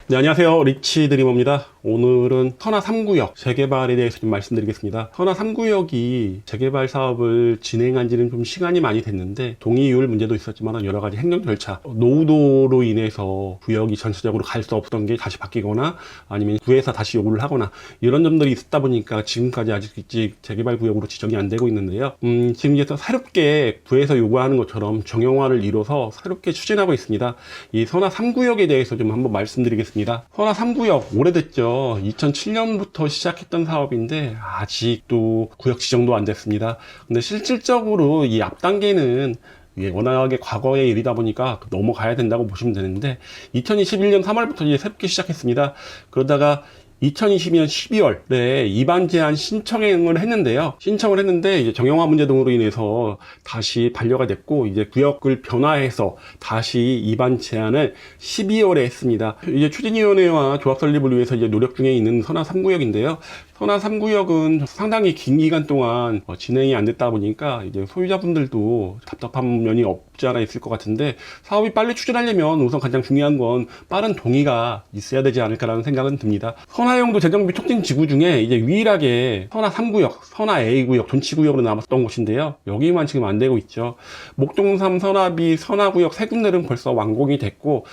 네, 안녕하세요. 리치 드리머입니다. 오늘은 선화 3구역 재개발에 대해서 좀 말씀드리겠습니다. 선화 3구역이 재개발 사업을 진행한 지는 좀 시간이 많이 됐는데 동의율 문제도 있었지만 여러 가지 행정 절차, 노후도로 인해서 구역이 전체적으로 갈 수 없던 게 다시 바뀌거나 아니면 구에서 다시 요구를 하거나 이런 점들이 있었다 보니까 지금까지 아직 재개발 구역으로 지정이 안 되고 있는데요. 지금 이제 새롭게 구에서 요구하는 것처럼 정형화를 이뤄서 새롭게 추진하고 있습니다. 이 선화 3구역에 대해서 좀 한번 말씀드리겠습니다. 선화 3구역 오래됐죠. 2007년부터 시작했던 사업인데 아직도 구역 지정도 안 됐습니다. 근데 실질적으로 이 앞 단계는 워낙에 과거의 일이다 보니까 넘어가야 된다고 보시면 되는데 2021년 3월부터 이제 새롭게 시작했습니다. 그러다가 2022년 12월에 입안 제한 신청을 했는데요. 신청을 했는데 이제 정형화 문제 등으로 인해서 다시 반려가 됐고 이제 구역을 변화해서 다시 입안 제한을 12월에 했습니다. 이제 추진위원회와 조합 설립을 위해서 이제 노력 중에 있는 선화 3구역인데요. 선화 3구역은 상당히 긴 기간 동안 진행이 안 됐다 보니까 이제 소유자분들도 답답한 면이 없지 않아 있을 것 같은데 사업이 빨리 추진하려면 우선 가장 중요한 건 빠른 동의가 있어야 되지 않을까라는 생각은 듭니다. 선화용도 재정비 촉진 지구 중에 이제 유일하게 선화 3구역, 선화 A구역, 존치구역으로 남았던 곳인데요. 여기만 지금 안 되고 있죠. 목동3 선화B 선화구역 세 군데는 벌써 완공이 됐고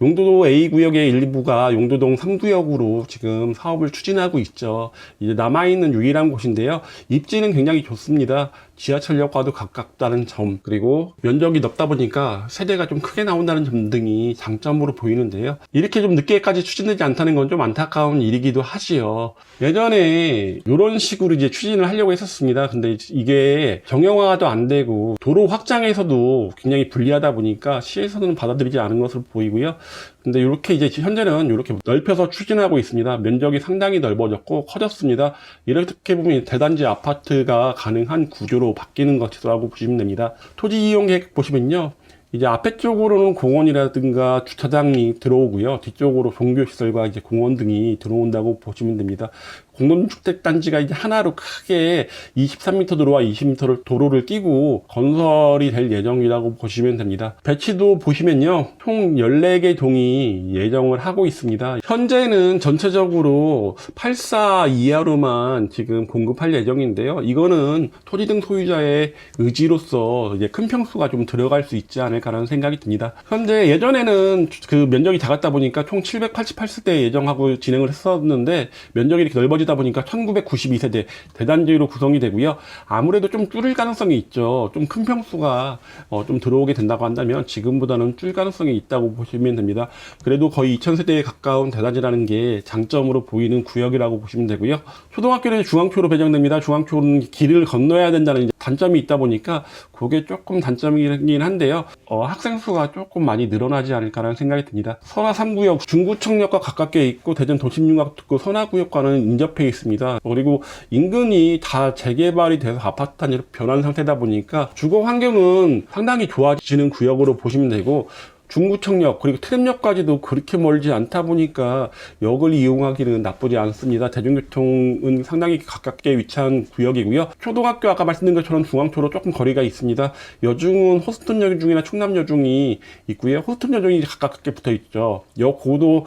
용도도 A구역의 일부가 용도동 3구역으로 지금 사업을 추진하고 있죠. 이제 남아있는 유일한 곳인데요. 입지는 굉장히 좋습니다. 지하철역과도 가깝다는 점, 그리고 면적이 넓다 보니까 세대가 좀 크게 나온다는 점 등이 장점으로 보이는데요. 이렇게 좀 늦게까지 추진되지 않다는 건 좀 안타까운 일이기도 하지요. 예전에 이런 식으로 이제 추진을 하려고 했었습니다. 근데 이게 정형화도 안 되고 도로 확장에서도 굉장히 불리하다 보니까 시에서는 받아들이지 않은 것으로 보이고요. 근데 이렇게 이제 현재는 이렇게 넓혀서 추진하고 있습니다. 면적이 상당히 넓어졌고 커졌습니다. 이렇게 보면 대단지 아파트가 가능한 구조로 바뀌는 것이라고 보시면 됩니다. 토지 이용 계획 보시면요. 이제 앞에 쪽으로는 공원이라든가 주차장이 들어오고요. 뒤쪽으로 종교시설과 이제 공원 등이 들어온다고 보시면 됩니다. 공동주택단지가 이제 하나로 크게 23m 도로와 20m 도로를 끼고 건설이 될 예정이라고 보시면 됩니다. 배치도 보시면요. 총 14개 동이 예정을 하고 있습니다. 현재는 전체적으로 84 이하로만 지금 공급할 예정인데요. 이거는 토지 등 소유자의 의지로서 이제 큰 평수가 좀 들어갈 수 있지 않을까라는 생각이 듭니다. 현재 예전에는 그 면적이 작았다 보니까 총 788세대 예정하고 진행을 했었는데 면적이 이렇게 넓어지다 보니까 1992세대 대단지로 구성이 되고요. 아무래도 좀 줄일 가능성이 있죠. 좀 큰 평수가 좀 들어오게 된다고 한다면 지금보다는 줄 가능성이 있다고 보시면 됩니다. 그래도 거의 2000세대에 가까운 대단지라는 게 장점으로 보이는 구역이라고 보시면 되고요. 초등학교는 중앙초로 배정됩니다. 중앙초는 길을 건너야 된다는 단점이 있다 보니까 그게 조금 단점이긴 한데요. 학생 수가 조금 많이 늘어나지 않을까라는 생각이 듭니다. 선화 3구역 중구청역과 가깝게 있고 대전 도심융합특구 선화구역과는 인접해 있습니다. 그리고 인근이 다 재개발이 돼서 아파트 단지로 변한 상태다 보니까 주거 환경은 상당히 좋아지는 구역으로 보시면 되고 중구청역 그리고 트램역까지도 그렇게 멀지 않다 보니까 역을 이용하기는 나쁘지 않습니다. 대중교통은 상당히 가깝게 위치한 구역이고요. 초등학교 아까 말씀드린 것처럼 중앙초로 조금 거리가 있습니다. 여중은 호스턴여중이나 충남여중이 있고요. 호스턴여중이 가깝게 붙어 있죠. 역고도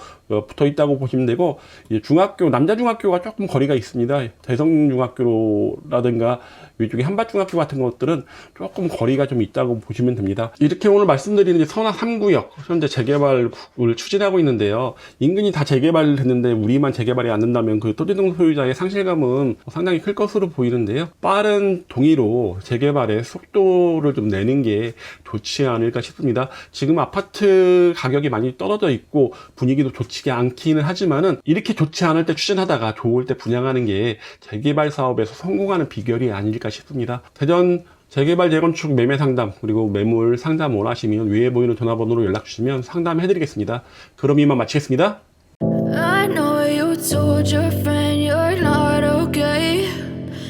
붙어 있다고 보시면 되고 중학교 남자중학교가 조금 거리가 있습니다. 대성중학교라든가 이쪽에 한밭중학교 같은 것들은 조금 거리가 좀 있다고 보시면 됩니다. 이렇게 오늘 말씀드리는 게 선화 3구역 현재 재개발을 추진하고 있는데요. 인근이 다 재개발을 했는데 우리만 재개발이 안 된다면 그 토지등 소유자의 상실감은 상당히 클 것으로 보이는데요. 빠른 동의로 재개발의 속도를 좀 내는 게 좋지 않을까 싶습니다. 지금 아파트 가격이 많이 떨어져 있고 분위기도 좋지 않기는 하지만은 이렇게 좋지 않을 때 추진하다가 좋을 때 분양하는 게 재개발 사업에서 성공하는 비결이 아닐까 싶습니다. 대전 재개발 재건축 매매 상담 그리고 매물 상담 원하시면 위에 보이는 전화번호로 연락 주시면 상담해 드리겠습니다. 그럼 이만 마치겠습니다.